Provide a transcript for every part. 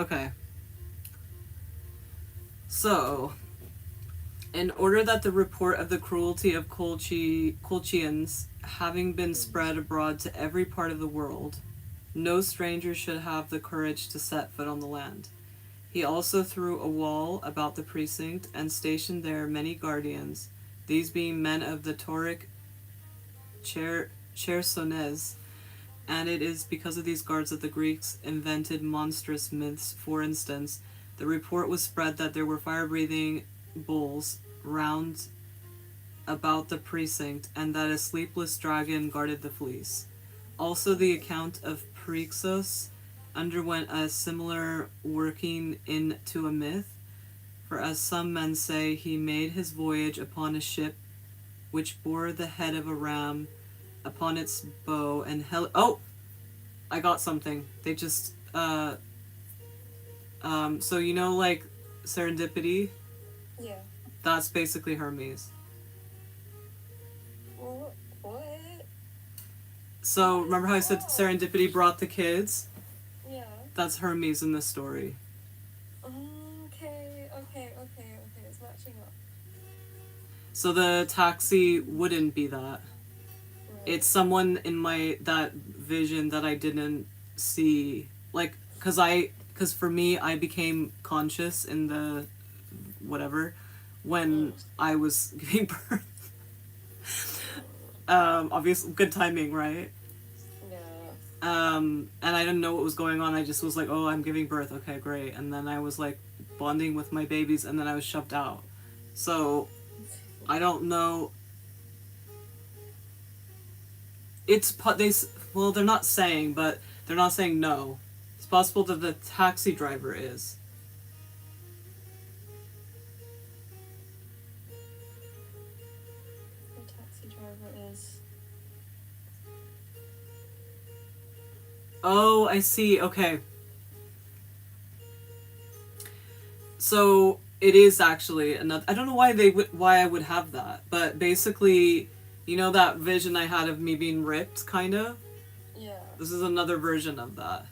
Okay. So, in order that the report of the cruelty of Colchians having been spread abroad to every part of the world, no stranger should have the courage to set foot on the land. He also threw a wall about the precinct and stationed there many guardians, these being men of the Tauric Chersones, and it is because of these guards that the Greeks invented monstrous myths. For instance, the report was spread that there were fire-breathing bulls round about the precinct, and that a sleepless dragon guarded the fleece. Also, the account of Phrixus underwent a similar working into a myth, for as some men say, he made his voyage upon a ship which bore the head of a ram upon its bow and oh, I got something. They just so you know, like serendipity. Yeah. That's basically Hermes. What? So remember how I said serendipity brought the kids? Yeah. That's Hermes in this story. Okay. It's matching up. So the taxi wouldn't be that. Right. It's someone in that vision that I didn't see, like, cause for me I became conscious in the whatever when I was giving birth. Obviously good timing, right? Yeah. And I didn't know what was going on. I just was like, oh, I'm giving birth. Okay, great. And then I was like bonding with my babies, and then I was shoved out. So I don't know. They're not saying, but they're not saying no. It's possible that the taxi driver is. The taxi driver is. Oh, I see. Okay. So it is actually another. I don't know why I would have that, but basically, you know that vision I had of me being ripped, kind of. Yeah. This is another version of that.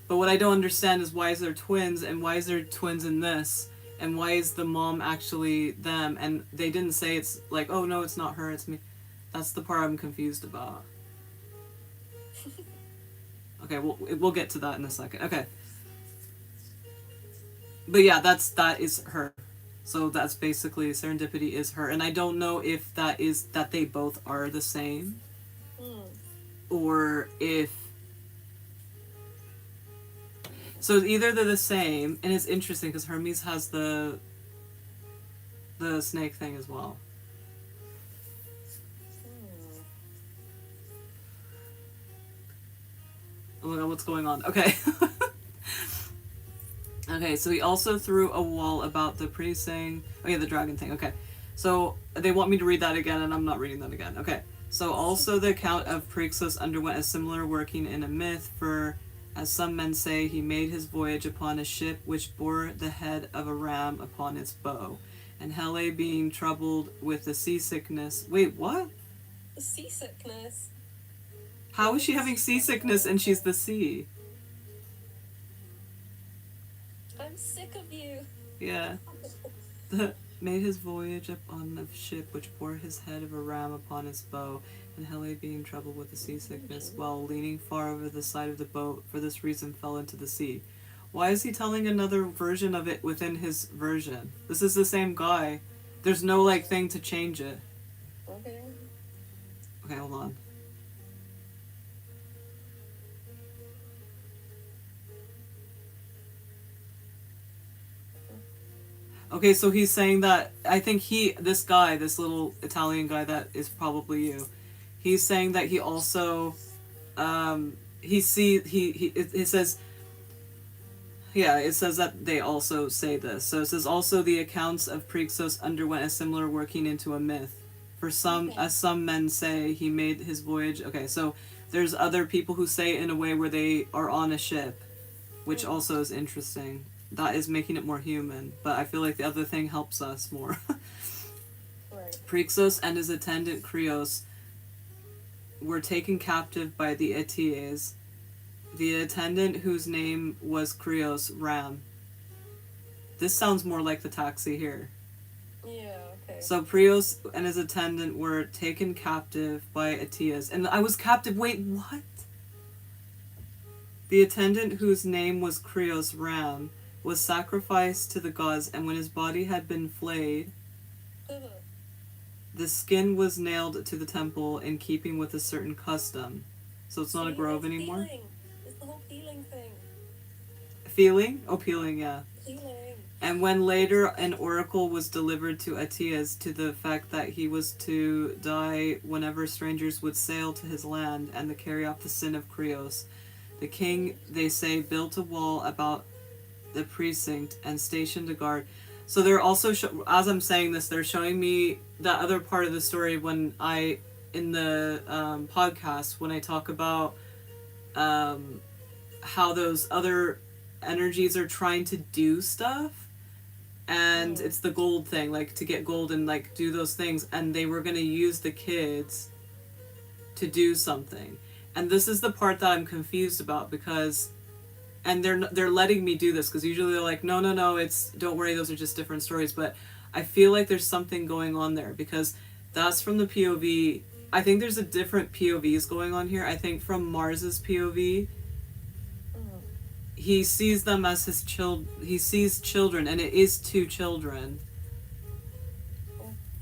But what I don't understand is why is there twins, and why is there twins in this, and why is the mom actually them? And they didn't say it's like, oh no, it's not her, it's me. That's the part I'm confused about. Okay, we'll get to that in a second. Okay. But yeah, that is her. So that's basically serendipity is her, and I don't know if that is that they both are the same, or if so either they're the same, and it's interesting because Hermes has the snake thing as well. Oh my god, what's going on? Okay. Okay, so he also threw a wall about the precinct. Oh yeah, the dragon thing. Okay. So they want me to read that again, and I'm not reading that again. Okay. So also the account of Phrixus underwent a similar working in a myth, for as some men say, he made his voyage upon a ship which bore the head of a ram upon its bow. And Helle being troubled with the seasickness. Wait, what? Seasickness? How is she having seasickness and she's the sea? I'm sick of you. Yeah. Made his voyage up on a ship which bore his head of a ram upon its bow, and Helle being troubled with the seasickness, while leaning far over the side of the boat, for this reason fell into the sea. Why is he telling another version of it within his version? This is the same guy. There's no, like, thing to change it. Okay. Okay, hold on. Okay, so he's saying that, I think this guy, this little Italian guy that is probably you, he's saying that he also, it says, yeah, it says that they also say this. So it says also the accounts of Phrixus underwent a similar working into a myth. For some, as some men say, he made his voyage. Okay, so there's other people who say it in a way where they are on a ship, which also is interesting. That is making it more human, but I feel like the other thing helps us more. Right. Phrixus and his attendant Krios were taken captive by the Eties, The attendant whose name was Krios ran. This sounds more like the taxi here. Yeah, okay. So Prios and his attendant were taken captive by Atias. And I was captive. Wait, what? The attendant whose name was Krios ran was sacrificed to the gods, and when his body had been flayed, the skin was nailed to the temple in keeping with a certain custom. So it's not a grove anymore? Peeling. It's the whole peeling thing. Feeling? Oh, peeling, yeah. Peeling. And when later an oracle was delivered to Atias to the fact that he was to die whenever strangers would sail to his land and to carry off the sin of Krios, the king, they say, built a wall about the precinct and stationed a guard. So they're also, as I'm saying this, they're showing me that other part of the story when I, in the podcast, when I talk about how those other energies are trying to do stuff, and it's the gold thing, like to get gold and like do those things, and they were going to use the kids to do something. And this is the part that I'm confused about, because and they're letting me do this, because usually they're like, no, it's, don't worry, those are just different stories. But I feel like there's something going on there, because that's from the POV. I think there's a different POVs going on here. I think from Mars's POV, he sees them as his he sees children, and it is 2 children.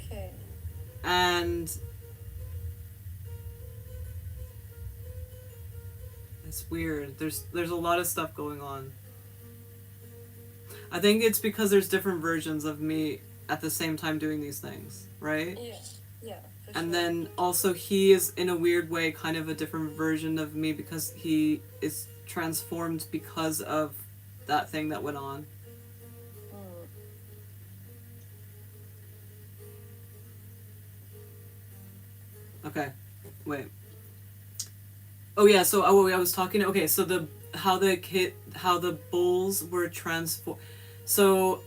Okay. And it's weird. There's a lot of stuff going on. I think it's because there's different versions of me at the same time doing these things, right? Yeah. And then also he is in a weird way kind of a different version of me, because he is transformed because of that thing that went on. Okay, wait. Oh yeah, so I was talking. Okay, so how the bulls were transformed. So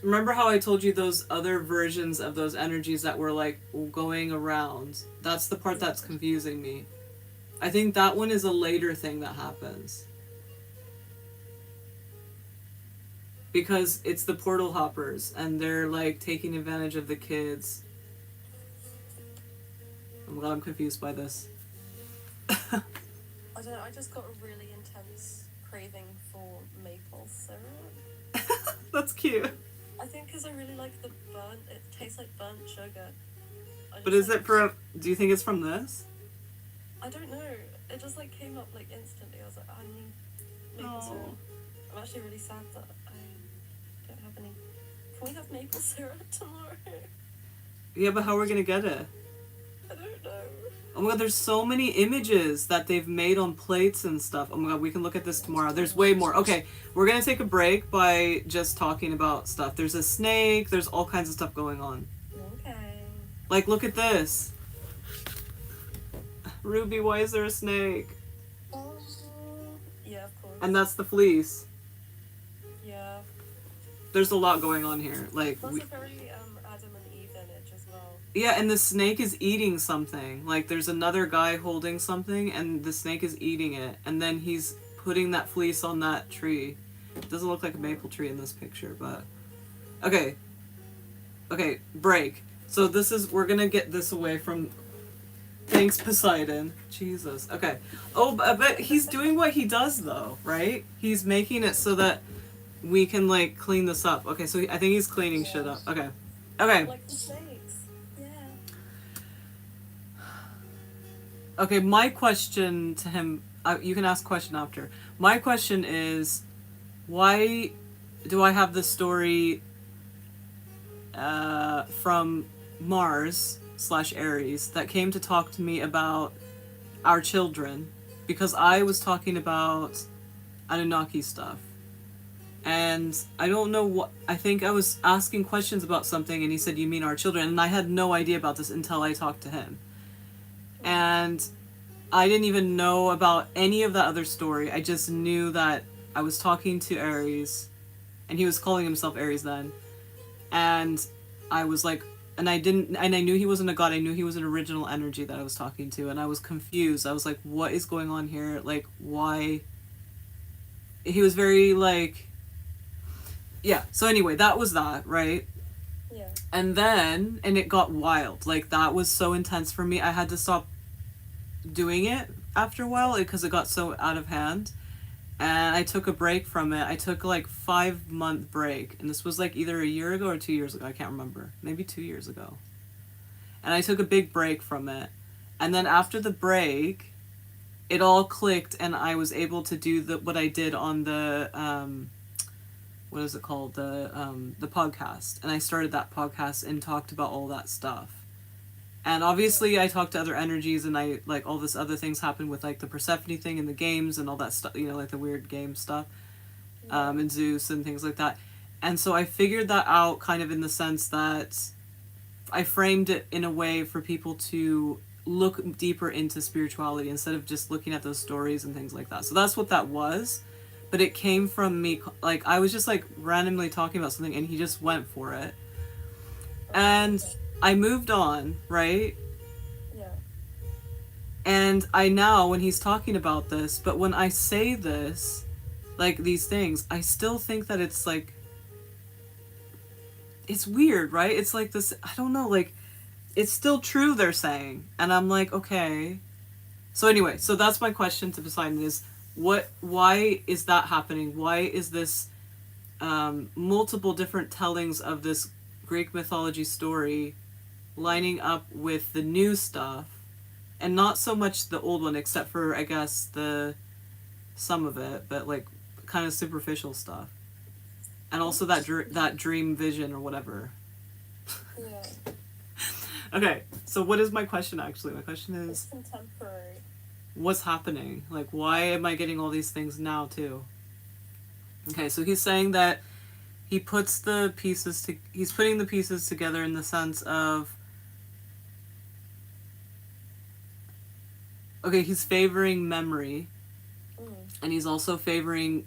remember how I told you those other versions of those energies that were like going around? That's the part that's confusing me. I think that one is a later thing that happens. Because it's the portal hoppers, and they're like taking advantage of the kids. I'm glad I'm confused by this. I don't know, I just got a really intense craving for maple syrup. That's cute. I think because I really like it tastes like burnt sugar. But is it from, do you think it's from this? I don't know. It just like came up like instantly. I was like, I need maple syrup. I'm actually really sad that I don't have any. Can we have maple syrup tomorrow? Yeah, but how are we gonna get it? I don't know. Oh my god, there's so many images that they've made on plates and stuff. Oh my god, we can look at this tomorrow. There's way more. Okay, we're gonna take a break by just talking about stuff. There's a snake, there's all kinds of stuff going on. Okay. Like, look at this. Ruby, why is there a snake? Yeah, of course. And that's the fleece. Yeah. There's a lot going on here. Like, Plus a very Adam and Eve image as well. yeah, and the snake is eating something. Like, there's another guy holding something, and the snake is eating it. And then he's putting that fleece on that tree. It doesn't look like a maple tree in this picture, but... Okay. Okay, break. So this is... We're gonna get this away from... Thanks, Poseidon. Jesus. Okay. Oh, but he's doing what he does, though, right? He's making it so that we can, like, clean this up. Okay, so I think he's cleaning shit up. Okay. Okay. Like the snakes. Yeah. Okay, my question to him... you can ask a question after. My question is, why do I have this story from Mars / Aries that came to talk to me about our children, because I was talking about Anunnaki stuff, and I don't know what, I think I was asking questions about something, and he said, you mean our children? And I had no idea about this until I talked to him, and I didn't even know about any of that other story. I just knew that I was talking to Aries, and he was calling himself Aries then, and I was like, and I knew he wasn't a god. I knew he was an original energy that I was talking to, and I was confused. I was like, what is going on here? Like, why? He was very like, yeah. So anyway, that was that, right? Yeah. And then, and it got wild. Like, that was so intense for me. I had to stop doing it after a while because it got so out of hand. And I took a break from it. I took like 5-month break, and this was like either a year ago or 2 years ago. I can't remember. Maybe 2 years ago. And I took a big break from it. And then after the break, it all clicked, and I was able to do what I did on the what is it called, the podcast. And I started that podcast and talked about all that stuff. And obviously I talked to other energies, and I like all this other things happened with like the Persephone thing and the games and all that stuff, you know, like the weird game stuff, and Zeus and things like that. And so I figured that out kind of in the sense that I framed it in a way for people to look deeper into spirituality instead of just looking at those stories and things like that. So that's what that was. But it came from me, like I was just like randomly talking about something, and he just went for it. And I moved on, right? Yeah. And I now, when he's talking about this, but when I say this, like these things, I still think that it's like, it's weird, right? It's like this, I don't know, like, it's still true, they're saying. And I'm like, okay. So anyway, so that's my question to Poseidon is, why is that happening? Why is this multiple different tellings of this Greek mythology story lining up with the new stuff, and not so much the old one, except for I guess some of it, but like kind of superficial stuff, and also that dream vision or whatever. Yeah. Okay, so what is my question actually? My question It's is, contemporary. what's happening? Like, why am I getting all these things now too? Okay, so he's saying that he's putting the pieces together in the sense of, okay, he's favoring memory, and he's also favoring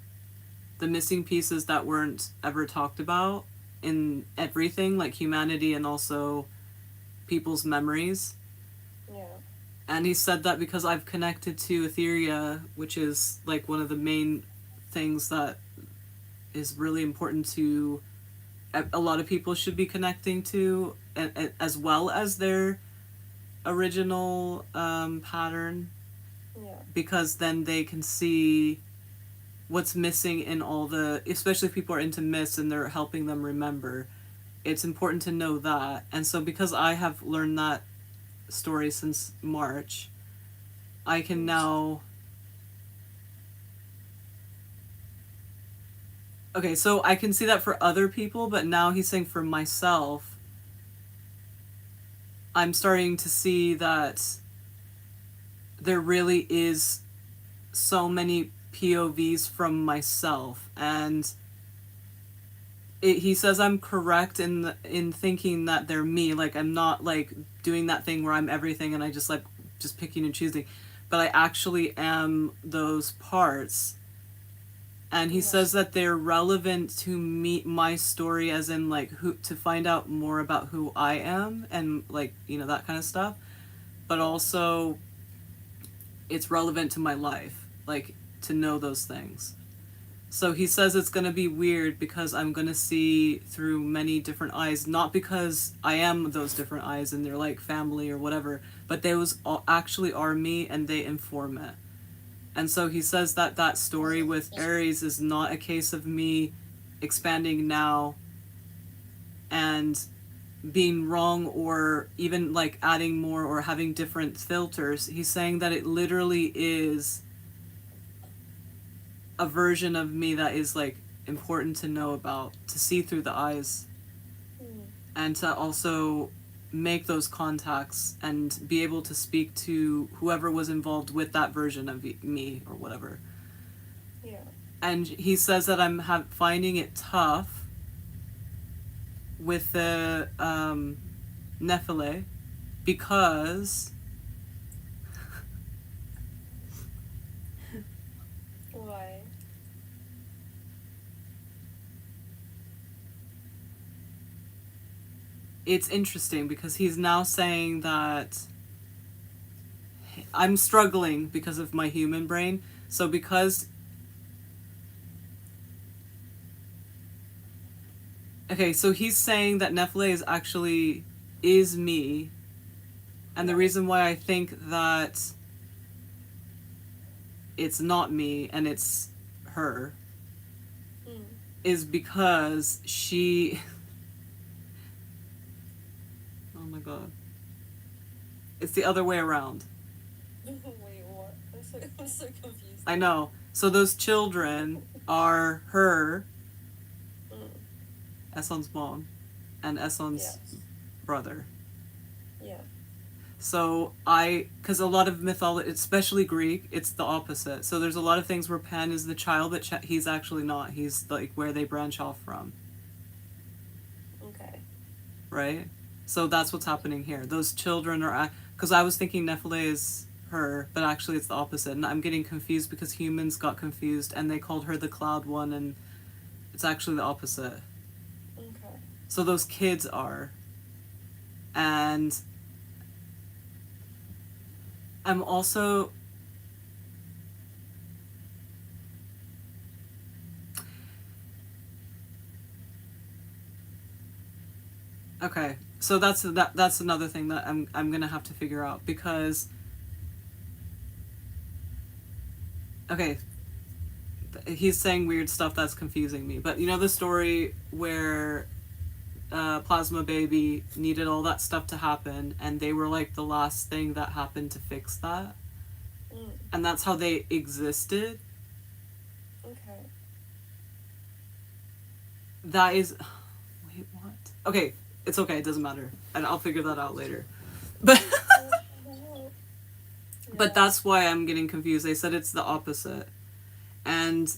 the missing pieces that weren't ever talked about in everything, like humanity and also people's memories. Yeah. And he said that because I've connected to Etheria, which is like one of the main things that is really important to a lot of people should be connecting to, as well as their original pattern. Yeah. Because then they can see what's missing in all the, especially if people are into myths and they're helping them remember. It's important to know that. And so because I have learned that story since March, I can now... Okay, so I can see that for other people, but now he's saying for myself, I'm starting to see that there really is so many POVs from myself, and he says I'm correct in thinking that they're me. Like, I'm not like doing that thing where I'm everything and I just like just picking and choosing, but I actually am those parts. And he says that they're relevant to me, my story, as in like to find out more about who I am and like, you know, that kind of stuff. But also it's relevant to my life, like to know those things. So he says it's going to be weird because I'm going to see through many different eyes, not because I am those different eyes and they're like family or whatever, but those actually are me and they inform it. And so he says that that story with Aries is not a case of me expanding now and being wrong or even like adding more or having different filters. He's saying that it literally is a version of me that is like important to know about, to see through the eyes, and to also make those contacts and be able to speak to whoever was involved with that version of me or whatever. Yeah. And he says that I'm finding it tough with the Nephile because Why? it's interesting because he's now saying that I'm struggling because of my human brain. So because... Okay, so he's saying that Nephilim is actually is me. And the reason why I think that it's not me and it's her is because she... Oh my god. It's the other way around. Wait, what? I'm so confused. I know. So those children are her, Esson's mom, and Esson's brother. Yeah. So because a lot of mythology, especially Greek, it's the opposite. So there's a lot of things where Pan is the child, but he's actually not. He's like where they branch off from. Okay. Right? So that's what's happening here. Those children are... Because I was thinking Nephilim is her, but actually it's the opposite. And I'm getting confused because humans got confused and they called her the Cloud One, and it's actually the opposite. Okay. So those kids are. And I'm also... Okay, so that's another thing that I'm gonna have to figure out, because... Okay, he's saying weird stuff that's confusing me, but you know the story where Plasma Baby needed all that stuff to happen, and they were like the last thing that happened to fix that? And that's how they existed? Okay. That is... Wait, what? Okay, it's okay, it doesn't matter. And I'll figure that out later. But... But that's why I'm getting confused. They said it's the opposite. And...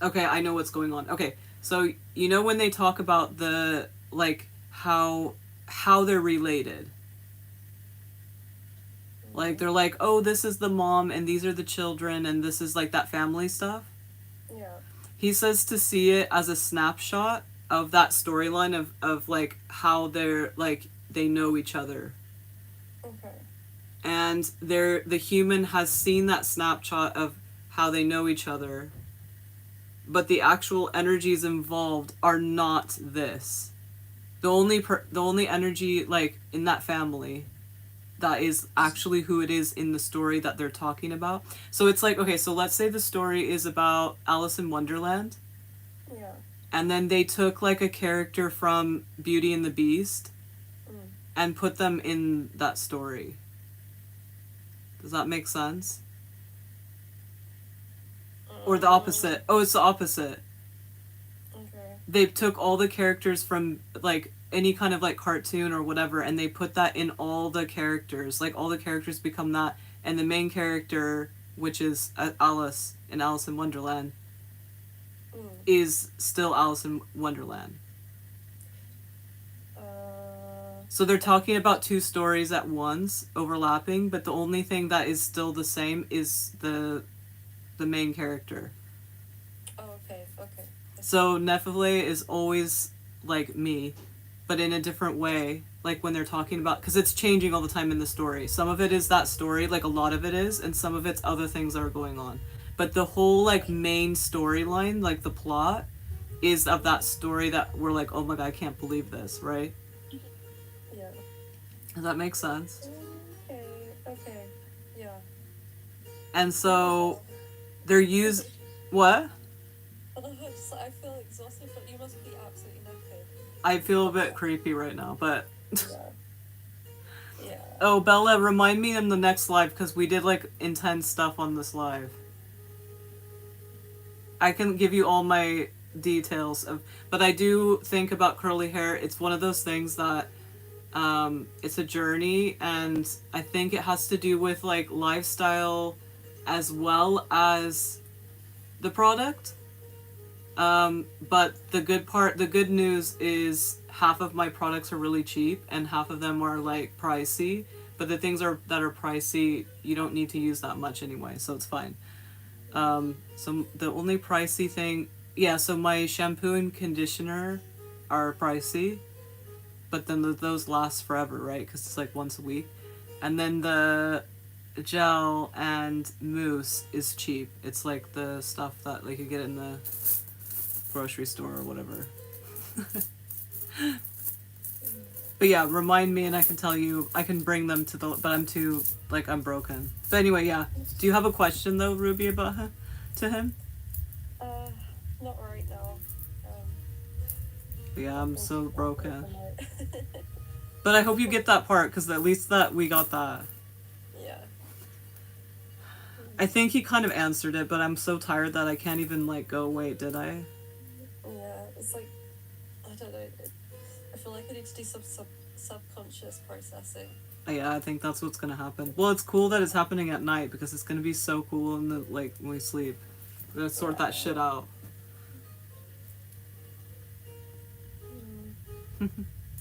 Okay, I know what's going on. Okay, so you know when they talk about the... Like, how they're related? Like, they're like, oh, this is the mom, and these are the children, and this is, like, that family stuff? Yeah. He says to see it as a snapshot of that storyline of like, how they're, like, they know each other. Okay. And the human has seen that snapshot of how they know each other, but the actual energies involved are not this. The only energy, like, in that family that is actually who it is in the story that they're talking about. So it's like, okay, so let's say the story is about Alice in Wonderland. Yeah. And then they took, like, a character from Beauty and the Beast and put them in that story. Does that make sense? Or the opposite? Oh, it's the opposite. Okay. They took all the characters from, like, any kind of, like, cartoon or whatever, and they put that in all the characters. Like, all the characters become that, and the main character, which is Alice in Alice in Wonderland, is still Alice in Wonderland. So they're talking about two stories at once, overlapping, but the only thing that is still the same is the main character. Oh, okay. So Nephilim is always like me, but in a different way. Like when they're talking about, because it's changing all the time in the story. Some of it is that story, like a lot of it is, and some of it's other things that are going on. But the whole, like, main storyline, like the plot, is of that story that we're like, oh my god, I can't believe this, right? Yeah. Does that make sense? Okay. Yeah. And so they're used... What? I feel exhausted, but you must be absolutely knackered. I feel a bit creepy right now, but... Yeah. Oh, Bella, remind me in the next live, because we did, like, intense stuff on this live. I can give you all my details of... But I do think about curly hair. It's one of those things that... it's a journey, and I think it has to do with, like, lifestyle as well as the product. But the good news is half of my products are really cheap and half of them are, like, pricey. But the things that are pricey, you don't need to use that much anyway, so it's fine. So the only pricey thing Yeah, so my shampoo and conditioner are pricey, but then those last forever, right? Because it's like once a week. And then the gel and mousse is cheap. It's like the stuff that like you get in the grocery store or whatever. But yeah, remind me and I can tell you, I can bring them to the, but I'm too, like, I'm broken. But anyway, yeah. Do you have a question though, Ruby, about him, to him? Not right now. Yeah, I'm so broken. Tonight. But I hope you get that part, because at least that we got that. Yeah. I think he kind of answered it, but I'm so tired that I can't even, like, go, wait, did I? Yeah, it's like, I don't know. I feel like I need to do some subconscious processing. Yeah, I think that's what's gonna happen. Well, it's cool that it's happening at night, because it's gonna be so cool in the, like, when we sleep. We're gonna sort that shit out.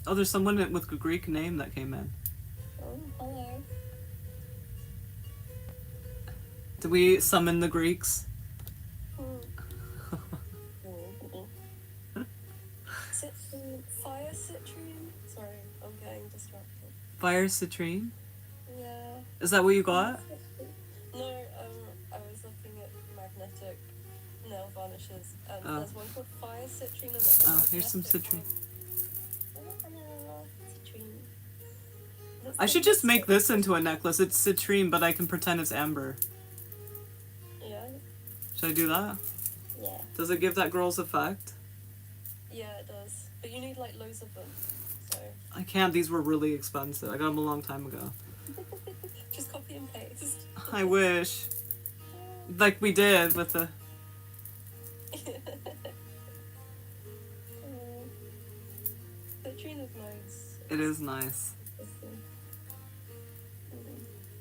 Oh, there's someone with a Greek name that came in. Oh, hello. Did we summon the Greeks? Fire citrine? Sorry, I'm getting distracted. Fire citrine? Yeah. Is that what you got? No, I was looking at magnetic nail varnishes, and there's one called fire citrine, and it's a here's some citrine. That's I should just make this into a necklace. It's citrine, but I can pretend it's amber. Yeah. Should I do that? Yeah. Does it give that girl's effect? Yeah, it does. But you need like loads of them. So. I can't. These were really expensive. I got them a long time ago. Just copy and paste. I wish. Like we did with the... Citrine is nice. It is nice.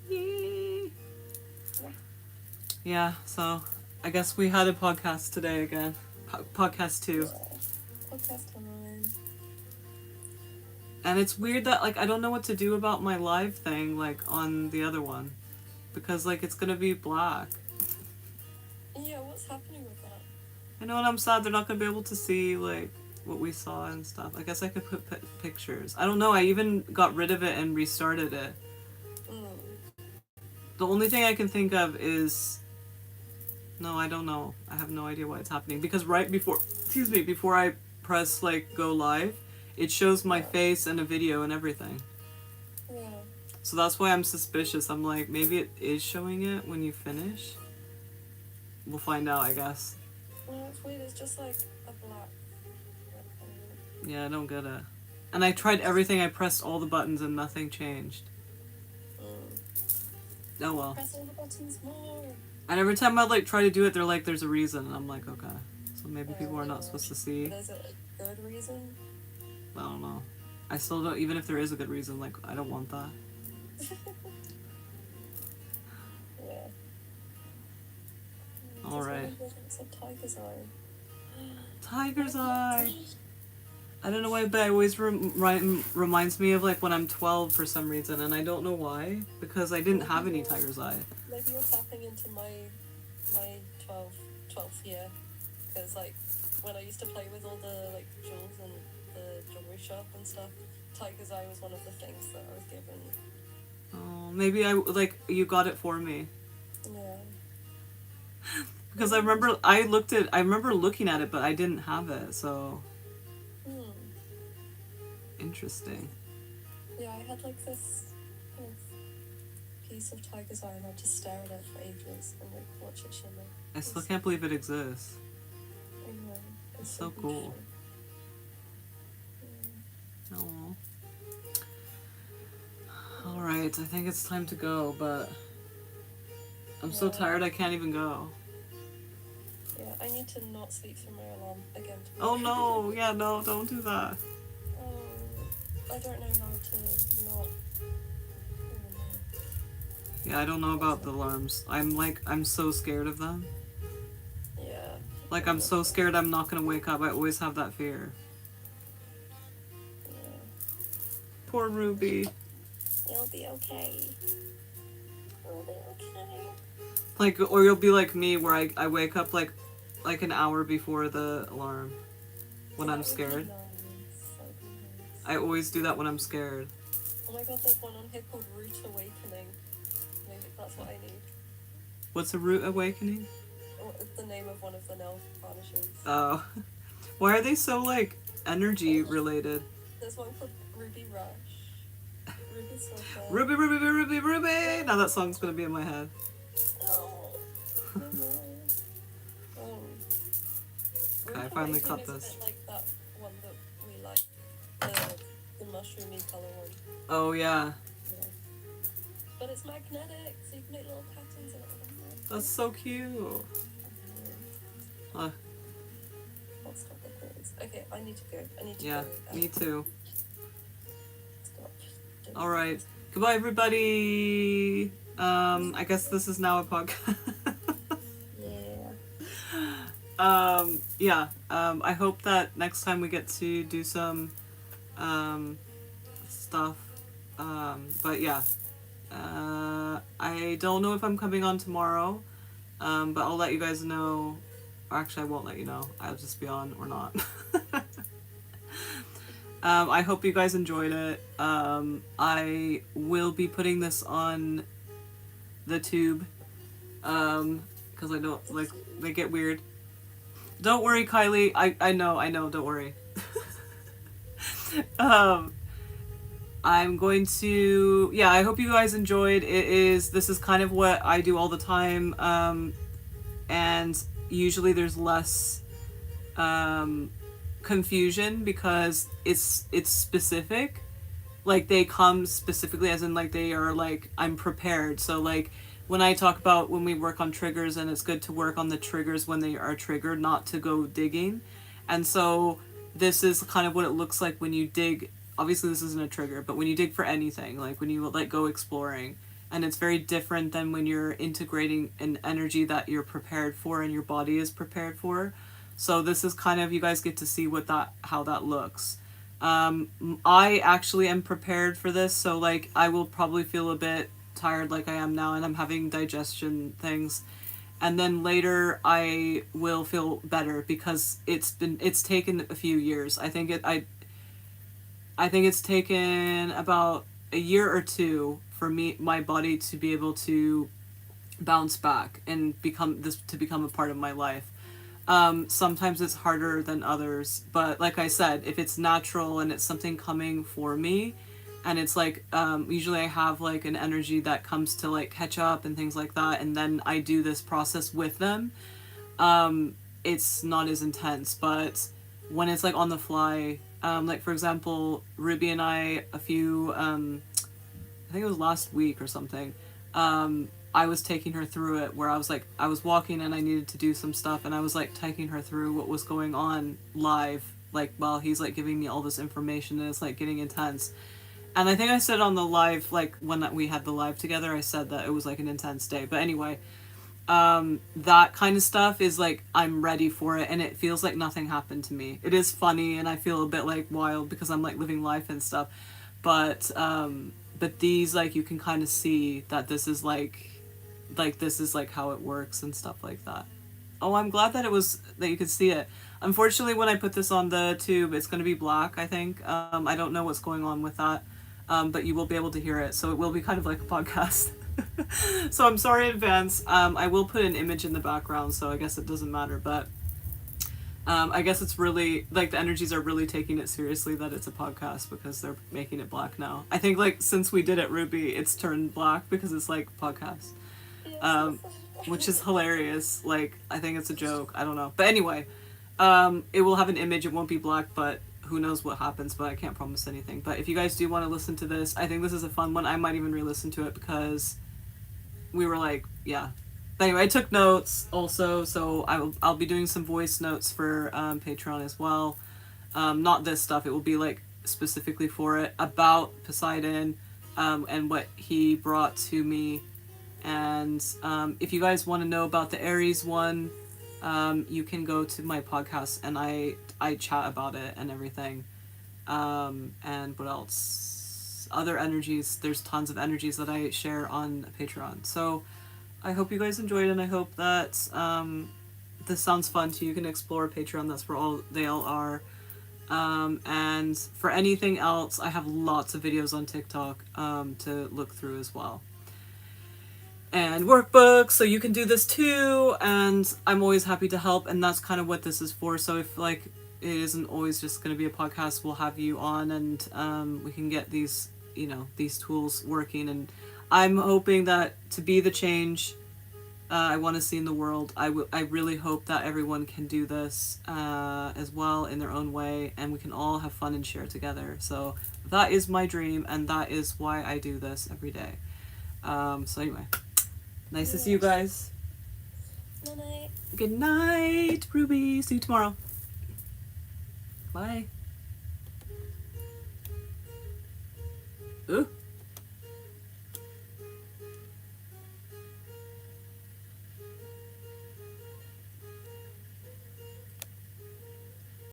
Yay. Yeah, so I guess we had a podcast today again. Podcast 2. Podcast online. And it's weird that, like, I don't know what to do about my live thing, like, on the other one. Because, like, it's gonna be black. Yeah, what's happening with that? I know, and I'm sad they're not gonna be able to see, like, what we saw and stuff. I guess I could put pictures. I don't know, I even got rid of it and restarted it. The only thing I can think of is... No, I don't know. I have no idea why it's happening. Because right before... Excuse me, before I press, like, go live, it shows my face and a video and everything. Yeah. So that's why I'm suspicious. I'm like, maybe it is showing it when you finish? We'll find out, I guess. Well, it's weird. It's just, like, a black... Yeah, I don't get it. And I tried everything. I pressed all the buttons and nothing changed. Oh well. Press all the buttons more. And every time I like try to do it, they're like, "There's a reason," and I'm like, "Okay." So maybe people are not supposed to see. There's a good reason. I don't know. I still don't. Even if there is a good reason, like I don't want that. Yeah. All right. It's a tiger's eye. Tiger's eye. I don't know why, but it always reminds me of like when I'm 12 for some reason, and I don't know why, because I didn't have any tiger's eye. Maybe you're tapping into my 12th year, because like when I used to play with all the like jewels and the jewelry shop and stuff, tiger's eye was one of the things that I was given. Oh, maybe I like you got it for me. Yeah. Because I remember looking at it, but I didn't have it, so. Interesting. Yeah, I had like this kind of piece of tiger's eye and I'd just stare at it for ages and like watch it shimmer. I still can't believe it exists. I know. It's so cool. Yeah. Oh. Alright, I think it's time to go, but I'm so tired I can't even go. Yeah, I need to not sleep through my alarm again Oh tomorrow. no, yeah, no, don't do that. I don't know how to not... Yeah, I don't know about the alarms. I'm so scared of them. Yeah. Like, I'm so scared I'm not gonna wake up. I always have that fear. Yeah. Poor Ruby. It'll be okay. It'll be okay. Like, or you'll be like me, where I wake up, like, like an hour before the alarm when That I'm would be scared. nice. That would be nice. I always do that when I'm scared. Oh my god, there's one on here called Root Awakening. Maybe that's what I need. What's a root awakening? Or it's the name of one of the nail varnishes. Oh. Why are they so, like, energy related? There's one called Ruby Rush. Ruby Silver. Ruby, Ruby, Ruby, Ruby! Now that song's gonna be in my head. Oh. No more. Okay, I Root finally Awakening cut is a this. bit like that one that we like. The mushroomy colour one. Oh, yeah. Yeah. But it's magnetic, so you can make little patterns in it. That's so cute. I'll stop recording. Okay, I need to go. Yeah, me too. Stop. Alright. Goodbye, everybody. I guess this is now a podcast. Yeah. I hope that next time we get to do some, stuff. But yeah. I don't know if I'm coming on tomorrow, but I'll let you guys know. Or actually, I won't let you know. I'll just be on or not. I hope you guys enjoyed it. I will be putting this on the tube, because I don't, like, they get weird. Don't worry, Kylie. I know, don't worry. I'm going to, yeah, I hope you guys enjoyed. This is kind of what I do all the time, and usually there's less, confusion because it's specific. Like, they come specifically as in, like, they are, like, I'm prepared. So, like, when I talk about when we work on triggers, and it's good to work on the triggers when they are triggered, not to go digging. And so this is kind of what it looks like when you dig. Obviously this isn't a trigger, but when you dig for anything, like when you, like, go exploring, and it's very different than when you're integrating an energy that you're prepared for and your body is prepared for. So this is kind of, you guys get to see how that looks. I actually am prepared for this, so, like, I will probably feel a bit tired like I am now, and I'm having digestion things. And then later I will feel better because it's taken a few years. I think it's taken about a year or two for my body to be able to bounce back and become a part of my life. Sometimes it's harder than others, but like I said, if it's natural and it's something coming for me, and it's like, usually I have, like, an energy that comes to, like, catch up and things like that, and then I do this process with them, it's not as intense. But when it's, like, on the fly, like, for example, Ruby and I, I think it was last week or something, I was taking her through it, where I was walking and I needed to do some stuff, and I was, like, taking her through what was going on live, like, while he's, like, giving me all this information, and it's, like, getting intense. And I think I said on the live, like, when we had the live together, I said that it was, like, an intense day. But anyway, that kind of stuff is, like, I'm ready for it, and it feels like nothing happened to me. It is funny, and I feel a bit, like, wild because I'm, like, living life and stuff. But these, like, you can kind of see that this is, like, how it works and stuff like that. Oh, I'm glad that you could see it. Unfortunately, when I put this on the tube, it's going to be black, I think. I don't know what's going on with that. But you will be able to hear it, so it will be kind of like a podcast. So I'm sorry in advance. I will put an image in the background, so I guess it doesn't matter, but I guess it's really, like, the energies are really taking it seriously that it's a podcast because they're making it black now. I think, like, since we did it, Ruby, it's turned black because it's, like, podcast. Which is hilarious. Like, I think it's a joke. I don't know. But anyway, it will have an image. It won't be black, but who knows what happens, but I can't promise anything. But if you guys do want to listen to this, I think this is a fun one. I might even re-listen to it because we were like, yeah. But anyway, I took notes also, so I'll be doing some voice notes for Patreon as well. Not this stuff. It will be, like, specifically for it, about Poseidon, and what he brought to me. And if you guys want to know about the Aries one, you can go to my podcast, and I chat about it and everything. And what else? Other energies. There's tons of energies that I share on Patreon. So I hope you guys enjoyed, and I hope that this sounds fun to you, you can explore Patreon. That's where they all are. And for anything else, I have lots of videos on TikTok to look through as well. And workbooks, so you can do this too, and I'm always happy to help, and that's kind of what this is for. So if like it isn't always just going to be a podcast, we'll have you on, and we can get these, you know, these tools working. And I'm hoping that to be the change I want to see in the world, I really hope that everyone can do this as well in their own way, and we can all have fun and share together. So that is my dream, and that is why I do this every day. So anyway, nice to see you guys. Good night. Good night, Ruby. See you tomorrow. Bye. Ooh.